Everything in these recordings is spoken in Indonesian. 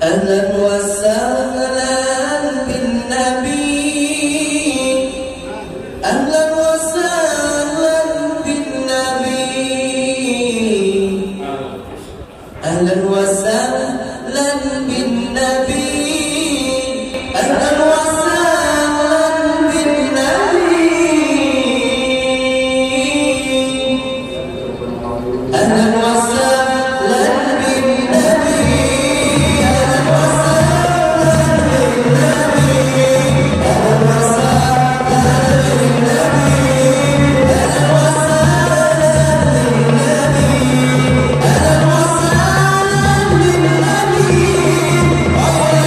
أهلا وسهلا بالنبي، أهلا وسهلا بالنبي، أهلا وسهلا بالنبي، أهلا وسهلا بالنبي، أهلا وسهلا بالنبي. Oh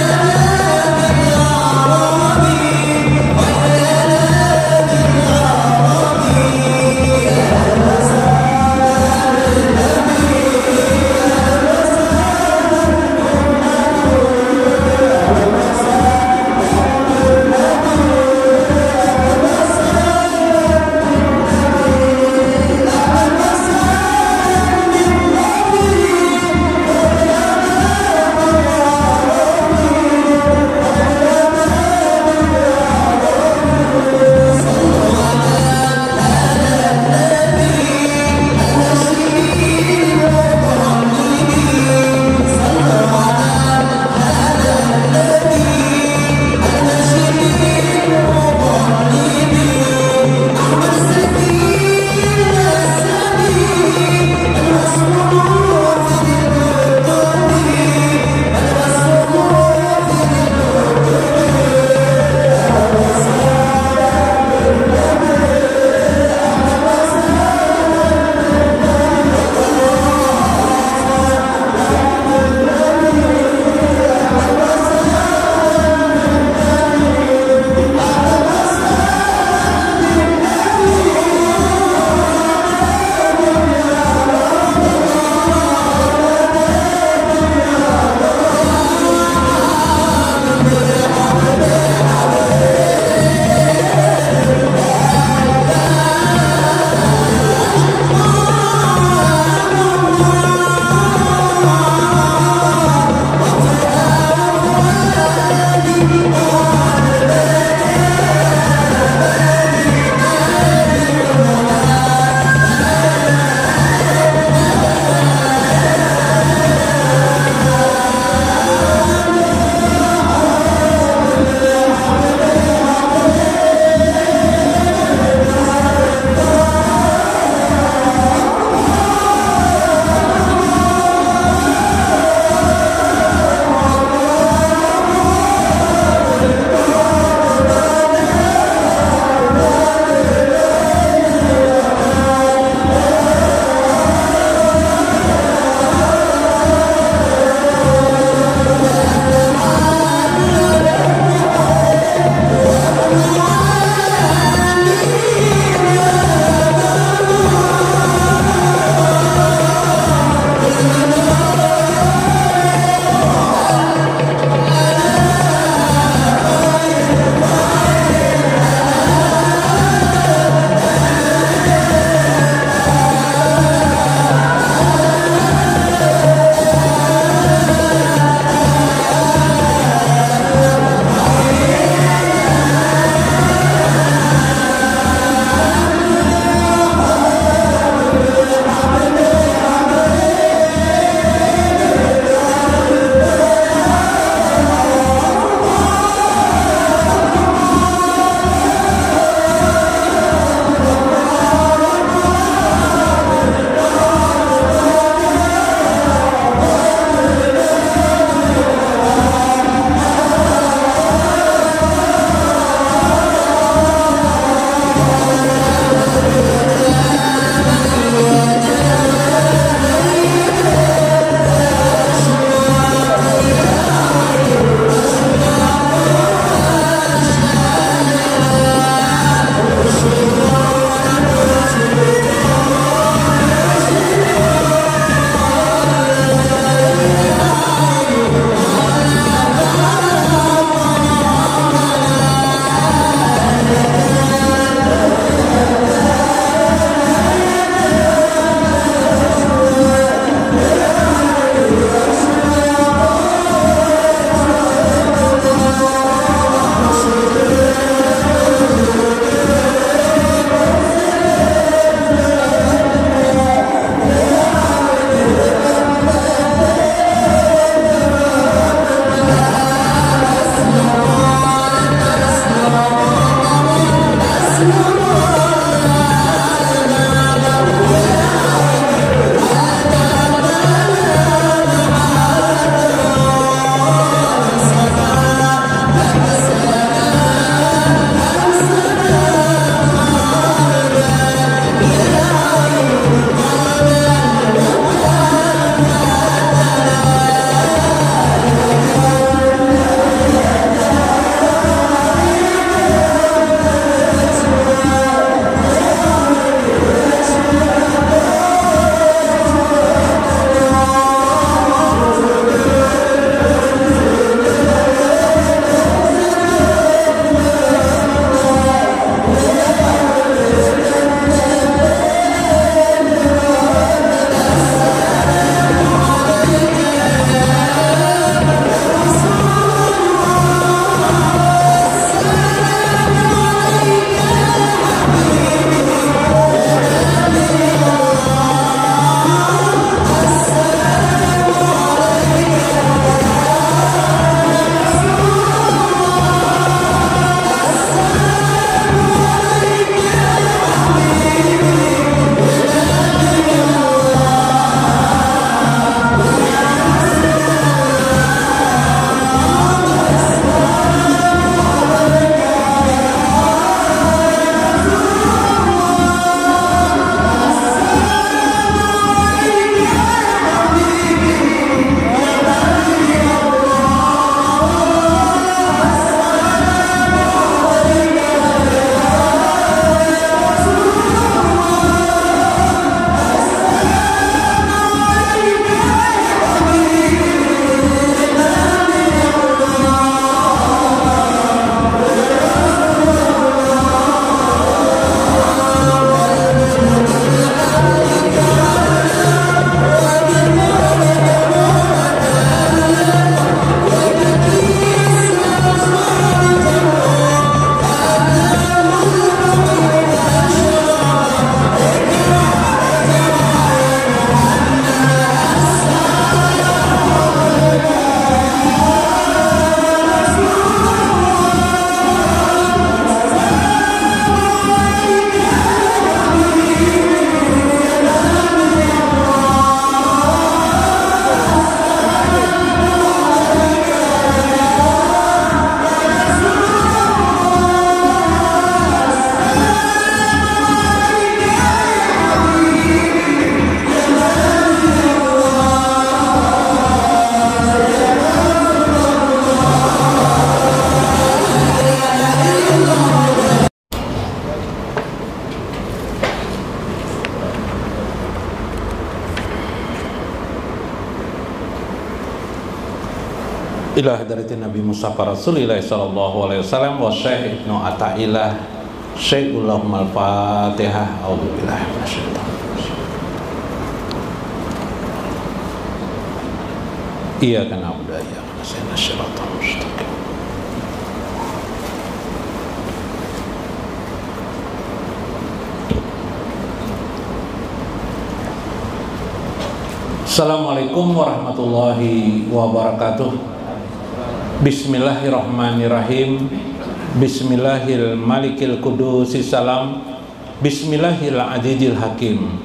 Ila hadratin Nabi Mustafa Rasulillah sallallahu alaihi wasallam wa Syekh Ibnu Athaillah Syekhul Al-Fatihah. A'udzubillahi minasyaitonir rajim. Iyyaka na'budu wa iyyaka nasta'in shiratal mustaqim. Assalamualaikum warahmatullahi wabarakatuh. Bismillahirrahmanirrahim. Bismillahil malikil kudusis salam. Bismillahil azizil hakim.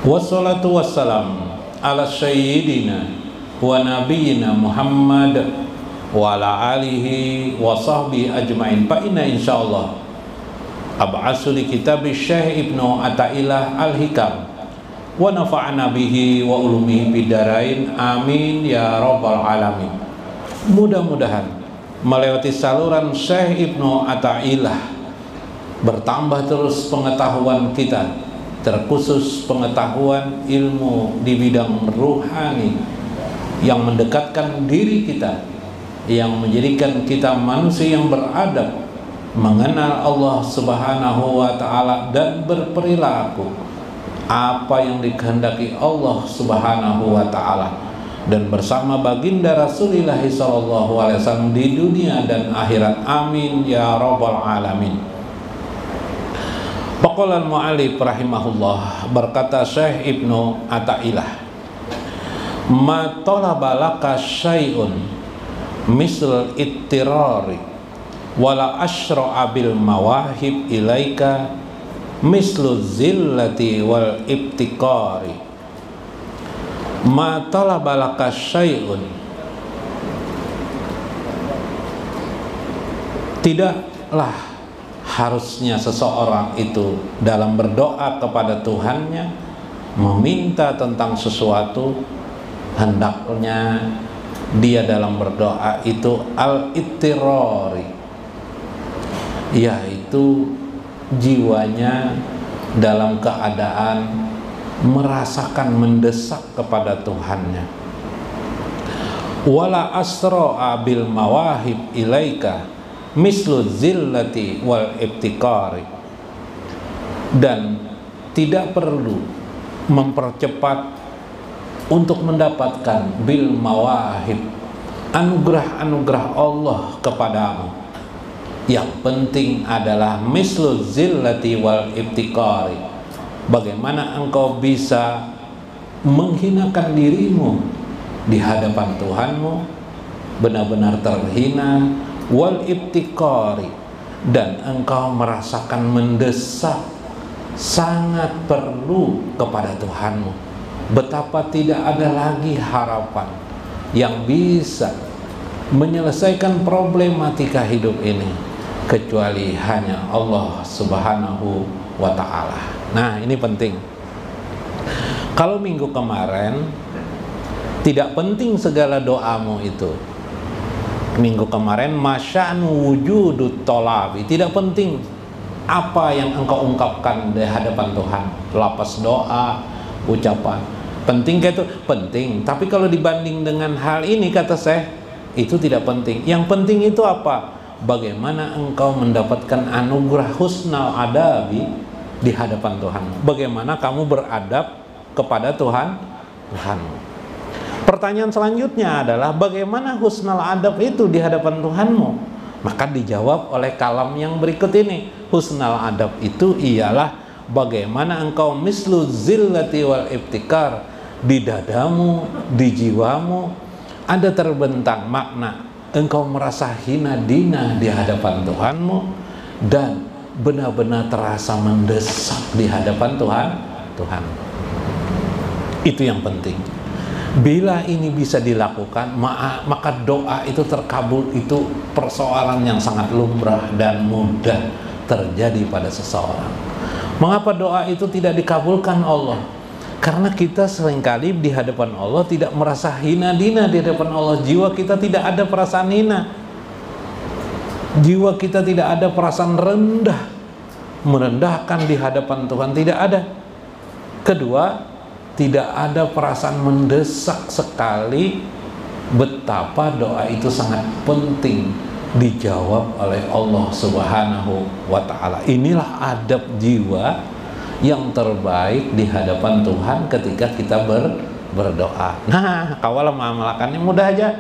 Wassalatu wassalam ala sayyidina wa nabiyyina Muhammad wa ala alihi wa sahbihi ajmain. Fa inna insyaallah ab'asu li kitabis Syekh Ibnu Athaillah Al-Hikam wa nafa'ana bihi wa ulumihi bidarain. Amin ya rabbal alamin. Mudah-mudahan melewati saluran Syekh Ibnu Athaillah bertambah terus pengetahuan kita, terkhusus pengetahuan ilmu di bidang ruhani yang mendekatkan diri kita, yang menjadikan kita manusia yang beradab, mengenal Allah Subhanahu wa ta'ala dan berperilaku apa yang dikehendaki Allah Subhanahu wa ta'ala, dan bersama baginda Rasulullah sallallahu alaihi wasallam di dunia dan akhirat. Amin ya rabbal alamin. Faqala al-mu'allif rahimahullah, berkata Syekh Ibnu Athaillah, ma talaba laka syai'un misl ittirari wala asyra'a bil mawahib ilaika mislu zillati wal ibtikari. Ma talaba laka syai'un, tidaklah harusnya seseorang itu dalam berdoa kepada Tuhannya meminta tentang sesuatu, hendaknya dia dalam berdoa itu al-ittirari, yaitu jiwanya dalam keadaan merasakan mendesak kepada Tuhannya. Wala asra'a bil mawahib ilaika mislu zillati wal ibtikari, dan tidak perlu mempercepat untuk mendapatkan bil mawahib, anugerah-anugerah Allah kepadamu. Yang penting adalah mislu zillati wal ibtikari, bagaimana engkau bisa menghinakan dirimu di hadapan Tuhanmu, benar-benar terhina, wal ibtikari, dan engkau merasakan mendesak, sangat perlu kepada Tuhanmu. Betapa tidak ada lagi harapan yang bisa menyelesaikan problematika hidup ini kecuali hanya Allah Subhanahu wa ta'ala. Nah, ini penting. Kalau minggu kemarin tidak penting segala doamu itu, minggu kemarin masya'nu wujudut tolabi, tidak penting apa yang engkau ungkapkan di hadapan Tuhan, lapas doa, ucapan. Penting kayak itu? Penting. Tapi kalau dibanding dengan hal ini, kata saya, itu tidak penting. Yang penting itu apa? Bagaimana engkau mendapatkan anugerah husnal adabi di hadapan Tuhan. Bagaimana kamu beradab kepada Tuhanmu. Pertanyaan selanjutnya adalah bagaimana husnal adab itu di hadapan Tuhanmu? Maka dijawab oleh kalam yang berikut ini. Husnal adab itu ialah bagaimana engkau mislu zillati wal ibtikar, di dadamu, di jiwamu ada terbentang makna engkau merasa hina dina di hadapan Tuhanmu dan benar-benar terasa mendesak di hadapan Tuhan. Itu yang penting. Bila ini bisa dilakukan, maka doa itu terkabul. Itu persoalan yang sangat lumrah dan mudah terjadi pada seseorang. Mengapa doa itu tidak dikabulkan Allah? Karena kita seringkali di hadapan Allah tidak merasa hina dina di hadapan Allah. Jiwa kita tidak ada perasaan hina, jiwa kita tidak ada perasaan rendah, merendahkan di hadapan Tuhan, tidak ada. Kedua, tidak ada perasaan mendesak sekali betapa doa itu sangat penting dijawab oleh Allah Subhanahu wa Ta'ala. Inilah adab jiwa yang terbaik di hadapan Tuhan ketika kita berdoa. Nah, kawal mengamalkannya mudah aja.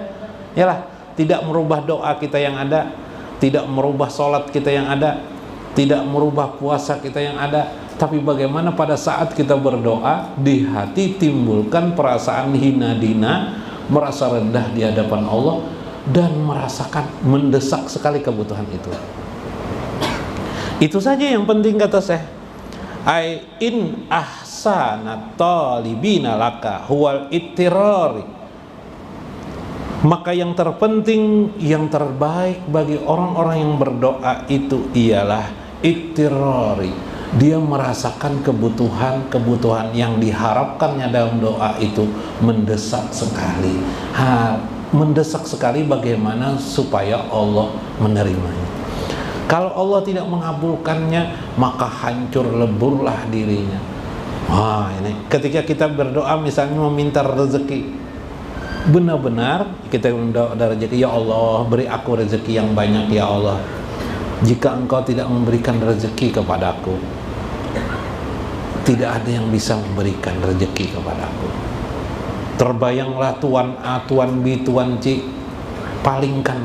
Yalah, tidak merubah doa kita yang ada, tidak merubah sholat kita yang ada, tidak merubah puasa kita yang ada, tapi bagaimana pada saat kita berdoa di hati timbulkan perasaan hina dina, merasa rendah di hadapan Allah dan merasakan mendesak sekali kebutuhan itu. Itu saja yang penting, kata Syekh. Ai in ahsana talibina laka huwal ittirari. Maka yang terpenting, yang terbaik bagi orang-orang yang berdoa itu ialah ittirari. Dia merasakan kebutuhan yang diharapkannya dalam doa itu mendesak sekali. Mendesak sekali bagaimana supaya Allah menerimanya. Kalau Allah tidak mengabulkannya, maka hancur leburlah dirinya. Wah, ini ketika kita berdoa misalnya meminta rezeki, benar-benar kita berdoa rezeki, ya Allah beri aku rezeki yang banyak ya Allah. Jika Engkau tidak memberikan rezeki kepadaku, tidak ada yang bisa memberikan rezeki kepadaku. Terbayanglah Tuan A, Tuan B, Tuan C, palingkan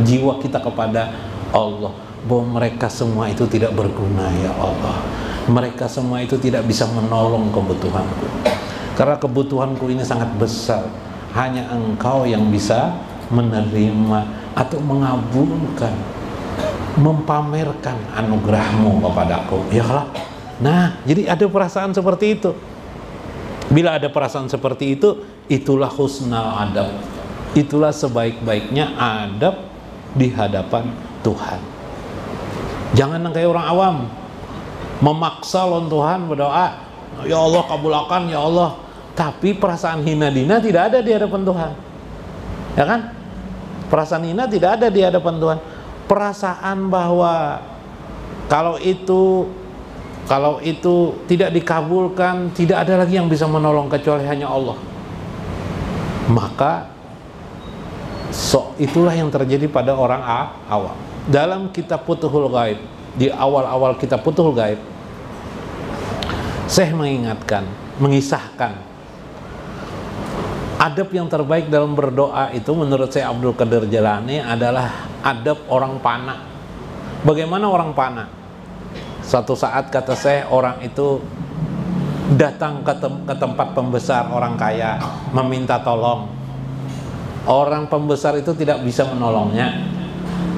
jiwa kita kepada Allah, bahwa mereka semua itu tidak berguna ya Allah. Mereka semua itu tidak bisa menolong kebutuhanku, karena kebutuhanku ini sangat besar. Hanya Engkau yang bisa menerima atau mengabulkan, mempamerkan anugerahmu kepadaku ya Allah. Nah, jadi ada perasaan seperti itu. Bila ada perasaan seperti itu, itulah husnul adab, itulah sebaik-baiknya adab di hadapan Tuhan. Jangan kayak orang awam memaksa lawan Tuhan berdoa, ya Allah kabulkan ya Allah, tapi perasaan hina dina tidak ada di hadapan Tuhan, ya kan? Perasaan hina tidak ada di hadapan Tuhan. Perasaan bahwa kalau itu tidak dikabulkan, tidak ada lagi yang bisa menolong kecuali hanya Allah. Maka itulah yang terjadi pada orang awam. Dalam kitab Futuhul Ghaib, di awal-awal kitab Futuhul Ghaib, Syekh mengingatkan, mengisahkan adab yang terbaik dalam berdoa itu menurut Syekh Abdul Qadir Jalani adalah adab orang panah. Bagaimana orang panah? Suatu saat, kata Syekh, orang itu datang ke tempat pembesar orang kaya meminta tolong. Orang pembesar itu tidak bisa menolongnya.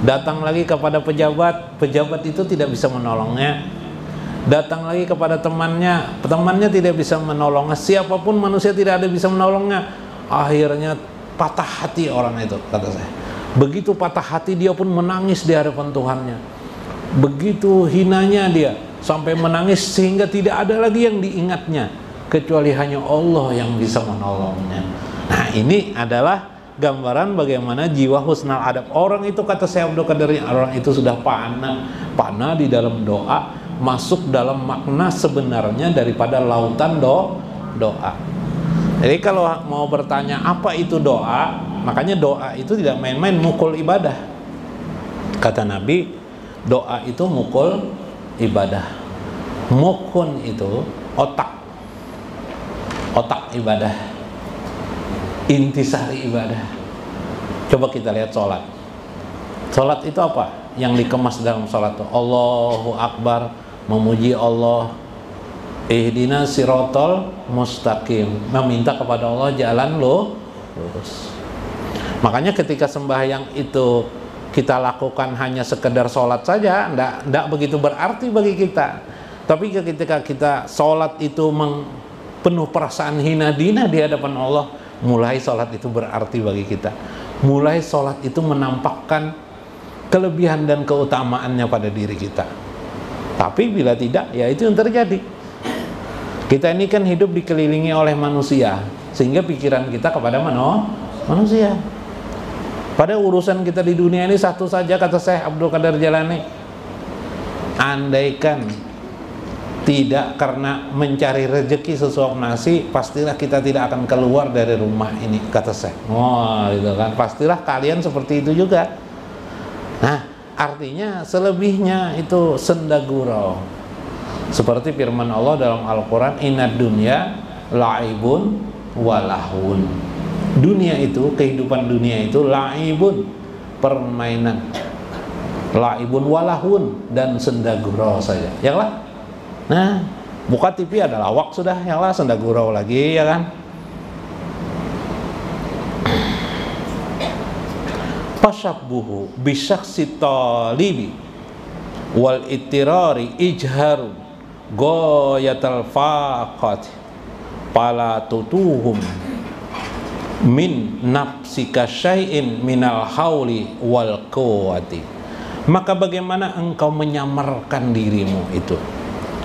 Datang lagi kepada pejabat itu tidak bisa menolongnya. Datang lagi kepada temannya tidak bisa menolongnya. Siapapun manusia tidak ada bisa menolongnya. Akhirnya patah hati orang itu, kata saya. Begitu patah hati, dia pun menangis di hadapan Tuhannya. Begitu hinanya dia, sampai menangis sehingga tidak ada lagi yang diingatnya kecuali hanya Allah yang bisa menolongnya. Nah, ini adalah gambaran bagaimana jiwa husnul adab. Orang itu, kata Syekh Abdul Qadir, orang itu sudah panah di dalam doa, masuk dalam makna sebenarnya daripada lautan doa. Jadi kalau mau bertanya apa itu doa, makanya doa itu tidak main-main, mukul ibadah. Kata Nabi, doa itu mukul ibadah. Mukun itu otak ibadah, intisari ibadah. Coba kita lihat sholat. Sholat itu apa yang dikemas dalam sholat itu? Allahu Akbar, memuji Allah, ihdina sirotol mustaqim, meminta kepada Allah jalan lurus. Makanya ketika sembahyang itu kita lakukan hanya sekedar sholat saja, enggak begitu berarti bagi kita. Tapi ketika kita sholat itu penuh perasaan hina dina di hadapan Allah, mulai sholat itu berarti bagi kita. Mulai sholat itu menampakkan kelebihan dan keutamaannya pada diri kita. Tapi bila tidak, ya itu yang terjadi. Kita ini kan hidup dikelilingi oleh manusia, sehingga pikiran kita kepada manusia. Pada urusan kita di dunia ini satu saja, kata Syekh Abdul Qadir Jalani, andaikan Tidak karena mencari rezeki sesuap nasi, pastilah kita tidak akan keluar dari rumah ini, kata saya. Oh, gitu kan. Pastilah kalian seperti itu juga. Nah, artinya selebihnya itu sendagurau. Seperti firman Allah dalam Al-Quran, Inad dunya la'ibun walahun. Dunia itu, kehidupan dunia itu la'ibun, permainan. La'ibun walahun, dan sendagurau saja. Ya lah. Nah, buka TV ada lawak sudah, ya lah, sendagurau lagi, ya kan. Fasyabbuhu bisyaksi talibi wal ittirari ijharu goyatal faqat pala tutuhum min nafsika syai'in minal hauli wal quwwati. Maka bagaimana engkau menyamarkan dirimu itu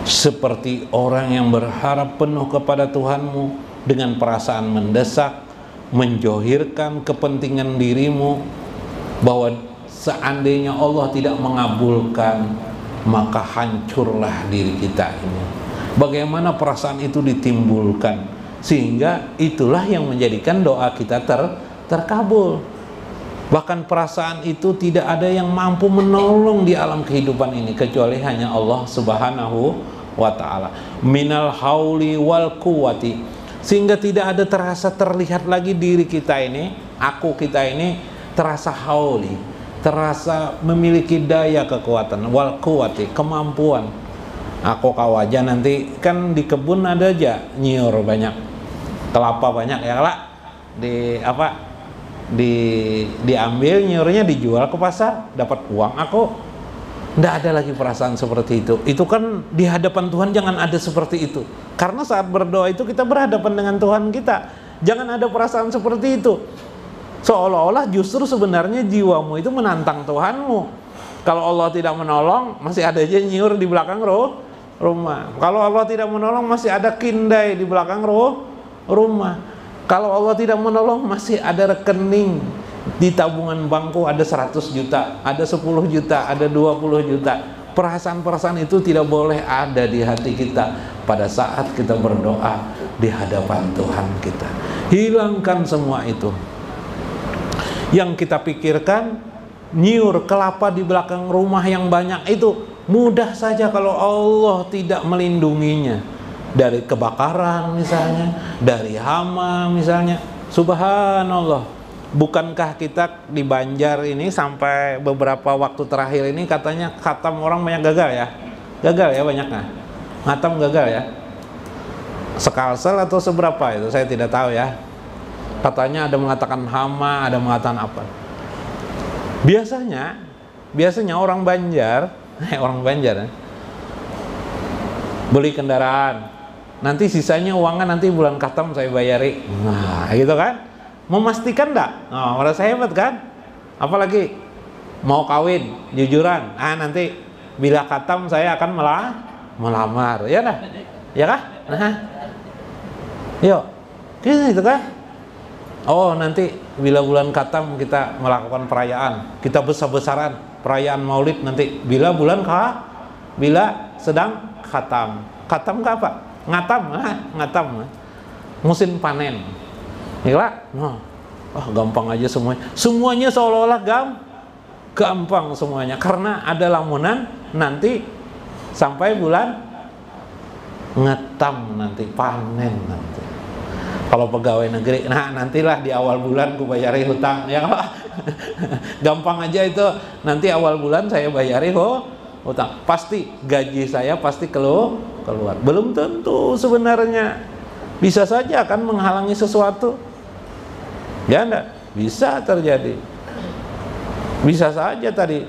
seperti orang yang berharap penuh kepada Tuhanmu dengan perasaan mendesak, menjohirkan kepentingan dirimu, bahwa seandainya Allah tidak mengabulkan maka hancurlah diri kita ini. Bagaimana perasaan itu ditimbulkan sehingga itulah yang menjadikan doa kita terkabul. Bahkan perasaan itu tidak ada yang mampu menolong di alam kehidupan ini kecuali hanya Allah Subhanahu wa ta'ala. Minal hauli wal quwwati, sehingga tidak ada terlihat lagi diri kita ini, aku kita ini terasa hauli, terasa memiliki daya kekuatan, wal quwwati, kemampuan. Aku kau aja nanti kan di kebun ada aja nyiur banyak, kelapa banyak ya lah, diambil nyiurnya, dijual ke pasar, dapat uang aku. Nggak ada lagi perasaan seperti itu. Itu kan di hadapan Tuhan jangan ada seperti itu. Karena saat berdoa itu kita berhadapan dengan Tuhan kita. Jangan ada perasaan seperti itu. Seolah-olah justru sebenarnya jiwamu itu menantang Tuhanmu. Kalau Allah tidak menolong, masih ada aja nyiur di belakang rumah. Kalau Allah tidak menolong, masih ada kindai di belakang rumah. Kalau Allah tidak menolong, masih ada rekening di tabungan bangku, ada 100 juta, ada 10 juta, ada 20 juta. Perasaan-perasaan itu tidak boleh ada di hati kita pada saat kita berdoa di hadapan Tuhan kita. Hilangkan semua itu. Yang kita pikirkan, nyiur kelapa di belakang rumah yang banyak itu mudah saja kalau Allah tidak melindunginya. Dari kebakaran misalnya, dari hama misalnya. Subhanallah. Bukankah kita di Banjar ini sampai beberapa waktu terakhir ini katanya khatam orang banyak gagal ya? Gagal ya banyaknya. Khatam gagal ya. Sekalsel atau seberapa itu saya tidak tahu ya. Katanya ada mengatakan hama, ada mengatakan apa. Biasanya orang Banjar, beli kendaraan. Nanti sisanya uangnya nanti bulan khatam saya bayari. Nah, gitu kan? Memastikan enggak? Nah, merasa hebat kan? Apalagi mau kawin, jujuran. Nanti bila khatam saya akan melamar. Ya dah? Ya kah? Nah. Yuk. Gitu kan? Oh, nanti bila bulan khatam kita melakukan perayaan. Kita besar-besaran perayaan Maulid nanti. Bila bulan bila sedang khatam. Khatam ke apa? Ngatam. Musim panen. Gila? Gampang aja semuanya. Semuanya seolah-olah gampang semuanya. Karena ada lamunan nanti sampai bulan ngetam nanti, panen nanti. Kalau pegawai negeri, nantilah di awal bulan ku bayari hutang. Ya gampang aja itu. Nanti awal bulan saya bayari hutang. Pasti gaji saya pasti keluar. Belum tentu sebenarnya. Bisa saja akan menghalangi sesuatu. Ya enggak? Bisa terjadi. Bisa saja tadi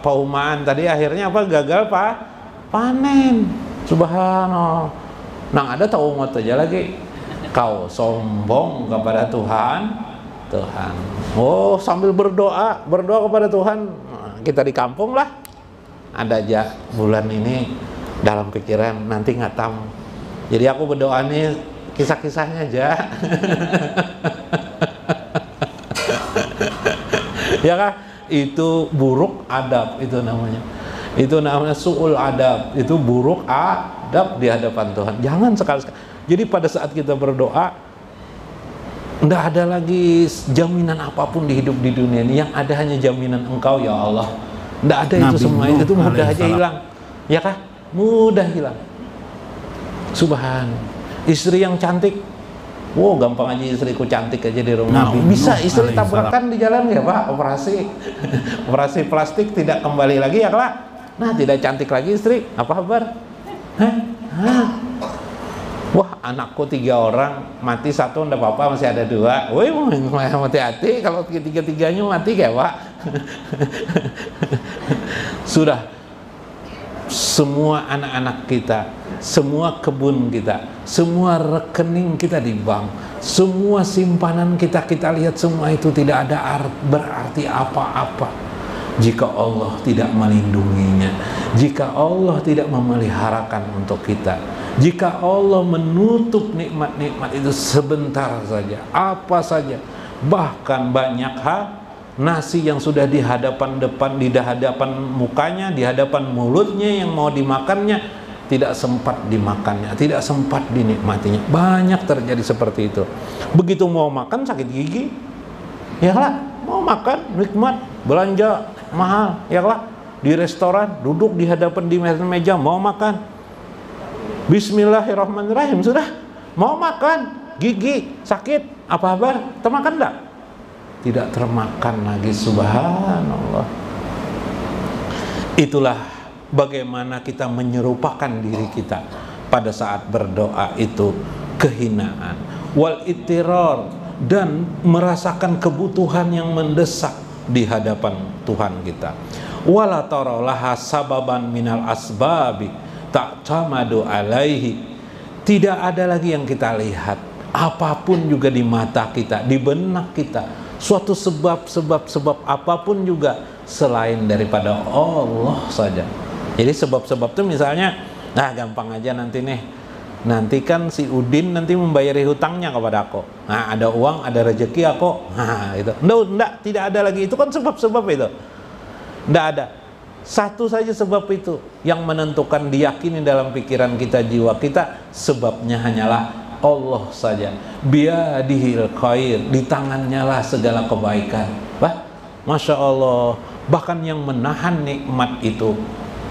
paumaan tadi akhirnya gagal panen. Subhanallah. Ada taumat aja lagi. Kau sombong kepada Tuhan. Sambil berdoa kepada Tuhan. Kita di kampung lah. Ada aja bulan ini dalam pikiran nanti ngatam. Jadi aku berdoa nih kisah-kisahnya aja. Ya kan? Itu buruk adab itu namanya. Itu namanya su'ul adab, itu buruk adab di hadapan Tuhan. Jangan sekali-sekali. Jadi pada saat kita berdoa, tidak ada lagi jaminan apapun di hidup di dunia ini. Yang ada hanya jaminan Engkau ya Allah. Tidak ada itu semua, itu mudah aja hilang. Ya kah? Mudah hilang. Subhan. Istri yang cantik, wow gampang aja istriku cantik aja di rumah. Bisa istri tabrakan di jalan ya Pak, operasi plastik tidak kembali lagi ya Kak. Nah tidak cantik lagi istri, apa kabar? Wah anakku 3 orang, mati 1 enggak apa-apa, masih ada 2. Woi hati-hati kalau 3-3-nya mati ya Pak. Sudah semua anak-anak kita, semua kebun kita, semua rekening kita di bank, semua simpanan kita lihat semua itu tidak ada berarti apa-apa jika Allah tidak melindunginya, jika Allah tidak memeliharakan untuk kita, jika Allah menutup nikmat-nikmat itu sebentar saja, apa saja, bahkan banyak hal. Nasi yang sudah di hadapan mukanya, di hadapan mulutnya yang mau dimakannya, tidak sempat dimakannya, tidak sempat dinikmatinya. Banyak terjadi seperti itu. Begitu mau makan sakit gigi, ya lah, mau makan nikmat, belanja mahal, ya lah, di restoran duduk di hadapan di meja mau makan, Bismillahirrahmanirrahim, sudah mau makan, gigi sakit, apa kabar? Termakan enggak? Tidak termakan lagi, subhanallah. Itulah bagaimana kita menyerupakan diri kita pada saat berdoa itu kehinaan, wal ittirar, dan merasakan kebutuhan yang mendesak di hadapan Tuhan kita. Wala taralaha sababan minal asbabi ta'tamadu alaihi. Tidak ada lagi yang kita lihat, apapun juga di mata kita, di benak kita, suatu sebab apapun juga selain daripada Allah saja. Jadi sebab-sebab itu misalnya, nah gampang aja nanti nih, nanti kan si Udin nanti membayari hutangnya kepada aku. Nah ada uang, ada rezeki aku. Nah itu, enggak, tidak ada lagi. Itu kan sebab-sebab itu. Enggak ada. Satu saja sebab itu yang menentukan, diyakini dalam pikiran kita, jiwa kita, sebabnya hanyalah Allah saja. Biadihil khair, di tangannya lah segala kebaikan. Wah, Masya Allah. Bahkan yang menahan nikmat itu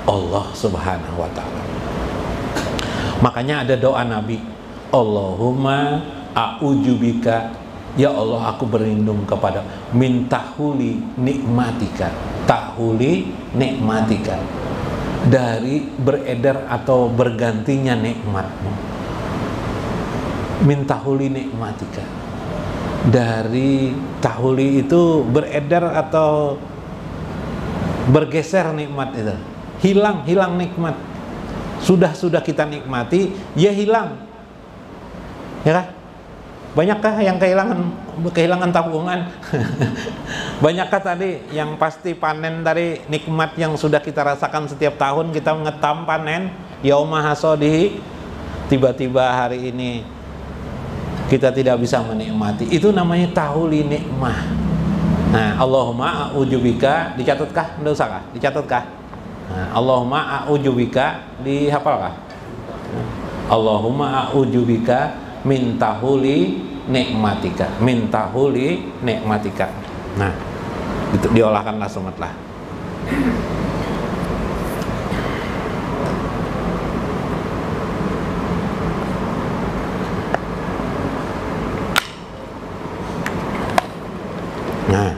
Allah subhanahu wa ta'ala. Makanya ada doa Nabi, Allahumma a'udzubika, ya Allah aku berlindung kepada min tahuli nikmatika, tahuli nikmatika, dari beredar atau bergantinya nikmatmu. Min tahuli nikmatika, dari tahuli itu beredar atau bergeser nikmat itu, hilang nikmat. Sudah kita nikmati, ya hilang, ya kan? Banyakkah yang kehilangan tabungan? Banyakkah tadi yang pasti panen dari nikmat yang sudah kita rasakan setiap tahun, kita ngetam panen yauma hasodihi, tiba-tiba hari ini kita tidak bisa menikmati. Itu namanya tahuli nikmah. Nah, Allahumma a'udzubika, dicatatkah? Enggak usah kah? Dicatatkah? Nah, Allahumma a'udzubika, dihafalkah? Allahumma a'udzubika min tahuli nikmatika, min tahuli nikmatika. Nah, itu diolahkanlah sumatlah. Nah,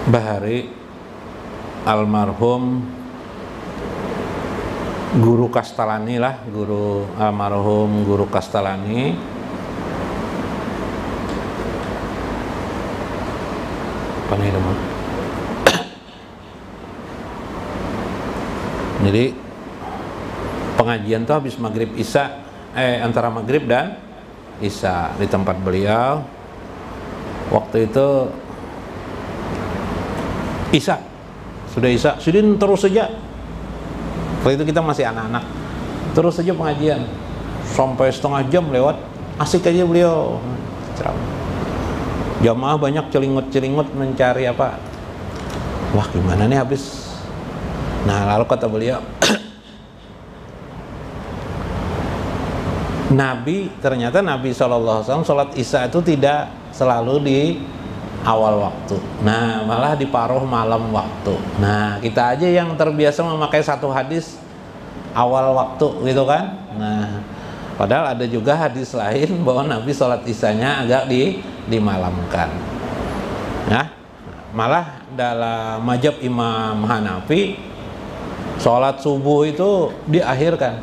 Bahari almarhum Guru Kastalani lah, almarhum Guru Kastalani apa nih teman? Jadi pengajian tuh habis maghrib isya, antara maghrib dan isya di tempat beliau. Waktu itu isya, sudah isya, Sudin terus saja. Waktu itu kita masih anak-anak, terus saja pengajian sampai setengah jam lewat. asik aja beliau ceramah. Jamaah banyak celingut-celingut mencari apa? Wah, gimana nih habis. Nah, lalu kata beliau, ternyata Nabi SAW sholat Isya itu tidak selalu di awal waktu. Nah, malah di paruh malam waktu. Nah, kita aja yang terbiasa memakai satu hadis awal waktu gitu kan. Nah, padahal ada juga hadis lain bahwa Nabi sholat Isyanya agak dimalamkan. Nah, malah dalam mazhab Imam Hanafi sholat subuh itu diakhirkan,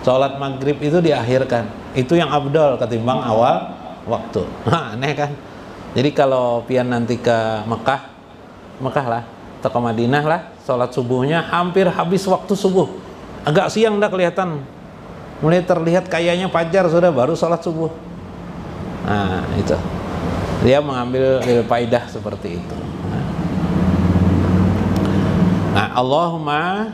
sholat maghrib itu diakhirkan. Itu yang afdal ketimbang awal waktu. Nah, aneh kan? Jadi kalau pian nanti ke Mekah lah, atau ke Madinah lah, sholat subuhnya hampir habis waktu subuh. Agak siang dah kelihatan, mulai terlihat kayaknya fajar sudah, baru sholat subuh. Nah, itu dia mengambil faidah seperti itu. Nah, Allahumma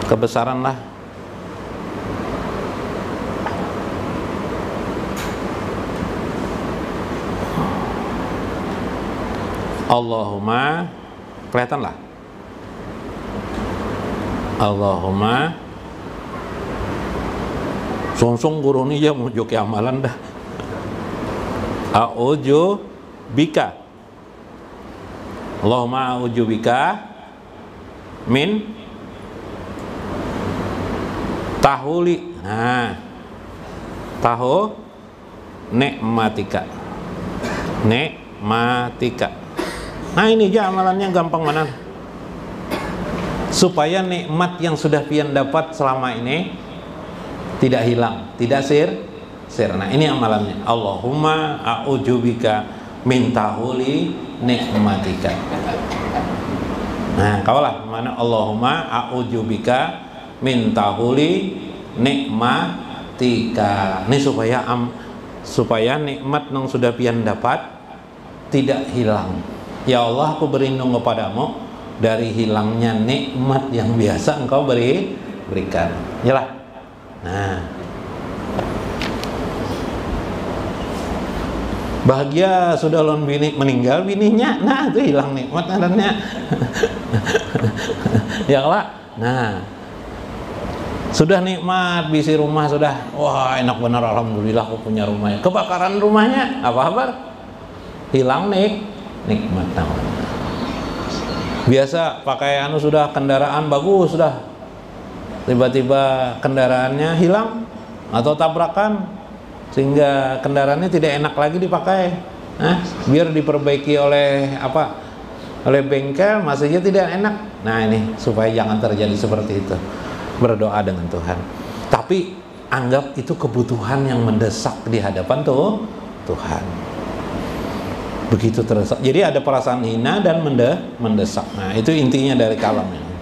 kebesaran lah Allahumma, kelihatan lah Allahumma sungsung guru nih ya mau joki amalan dah. A'udzu bika, Allahumma a'udzu bika min tahuli. Nah, tahu nikmatika. Nah, ini aja amalannya gampang mana? Supaya nikmat yang sudah pian dapat selama ini tidak hilang, tidak sir. Nah, ini amalannya. Allahumma a'udzubika min tahuli nikmatika. Nah, kaulah mana Allahumma a'udzubika min tahuli nikmatika. Ini supaya nikmat yang sudah pian dapat tidak hilang. Ya Allah, aku berlindung kepadamu dari hilangnya nikmat yang biasa engkau berikan. Yalah. Nah, bahagia sudah lon bini meninggal bininya, nah itu hilang nikmat adanya. Ya Allah. Nah, sudah nikmat bisi rumah sudah, wah enak benar alhamdulillah aku punya rumahnya. Kebakaran rumahnya, apa kabar? Hilang nikmat namanya. Biasa pakai sudah kendaraan bagus sudah, tiba-tiba kendaraannya hilang atau tabrakan sehingga kendaraannya tidak enak lagi dipakai. Biar diperbaiki oleh bengkel masih tidak enak. Nah, ini supaya jangan terjadi seperti itu. Berdoa dengan Tuhan. Tapi anggap itu kebutuhan yang mendesak di hadapan Tuhan. Begitu terdesak. Jadi ada perasaan hina dan mendesak. Nah, itu intinya dari kalam ini.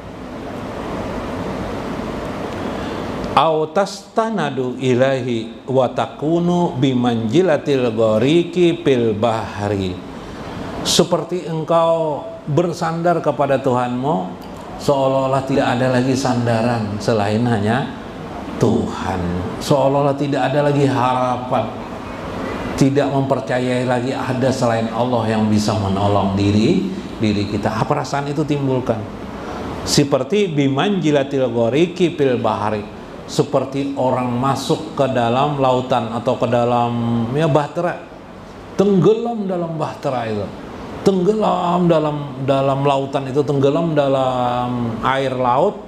Au tastanadu ilahi wa takunu bimanjilatil ghariki fil bahri. Seperti engkau bersandar kepada Tuhanmu, seolah-olah tidak ada lagi sandaran selain hanya Tuhan. Seolah-olah tidak ada lagi harapan, tidak mempercayai lagi ada selain Allah yang bisa menolong diri kita. Apa perasaan itu timbulkan? Seperti bimanjilatil ghariki fil bahri, seperti orang masuk ke dalam lautan atau ke dalam bahtera, tenggelam dalam bahtera itu, tenggelam dalam lautan itu, tenggelam dalam air laut.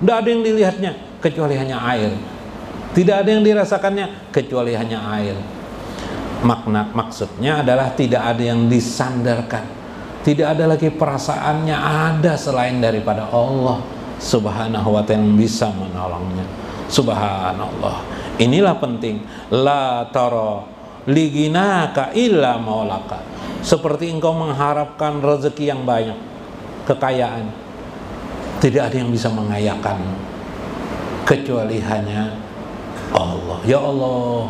Tidak ada yang dilihatnya kecuali hanya air, tidak ada yang dirasakannya kecuali hanya air. Maksudnya adalah tidak ada yang disandarkan, tidak ada lagi perasaannya ada selain daripada Allah Subhanahu wa ta'ala yang bisa menolongnya. Subhanallah. Inilah penting. La tara liginaka illa maulaka. Seperti engkau mengharapkan rezeki yang banyak, kekayaan, tidak ada yang bisa mengayakan kecuali hanya Allah. Ya Allah,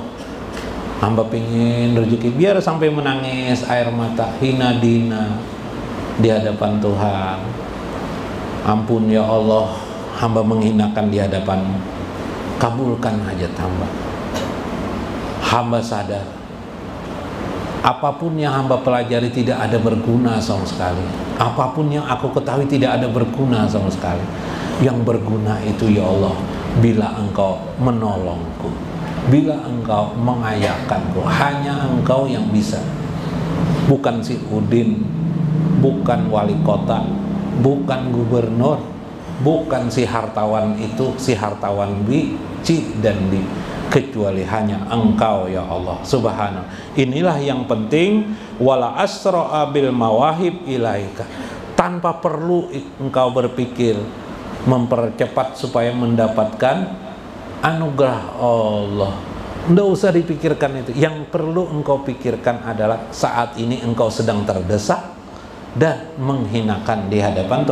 hamba pingin rezeki, biar sampai menangis air mata, hina dina di hadapan Tuhan. Ampun ya Allah, hamba menghinakan di hadapan-Mu. kabulkan hajat hamba. Hamba sadar apapun yang hamba pelajari tidak ada berguna sama sekali. Apapun yang aku ketahui tidak ada berguna sama sekali. Yang berguna itu ya Allah, bila Engkau menolongku, bila Engkau mengayakanku. Hanya Engkau yang bisa. Bukan si Udin, bukan wali kota, bukan gubernur, bukan si hartawan itu, si hartawan B, C dan D, kecuali hanya Engkau ya Allah subhanahu. Inilah yang penting. Wala asra'a bil mawahib ilaika, tanpa perlu engkau berpikir mempercepat supaya mendapatkan anugerah Allah. Tidak usah dipikirkan itu. Yang perlu engkau pikirkan adalah saat ini engkau sedang terdesak dan menghinakan di hadapan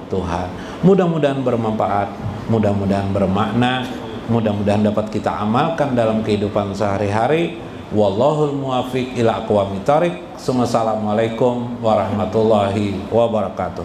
Tuhan. Mudah-mudahan bermanfaat, mudah-mudahan bermakna, mudah-mudahan dapat kita amalkan dalam kehidupan sehari-hari. Wallahul muwaffiq ila aqwamit thoriq. Assalamualaikum warahmatullahi wabarakatuh.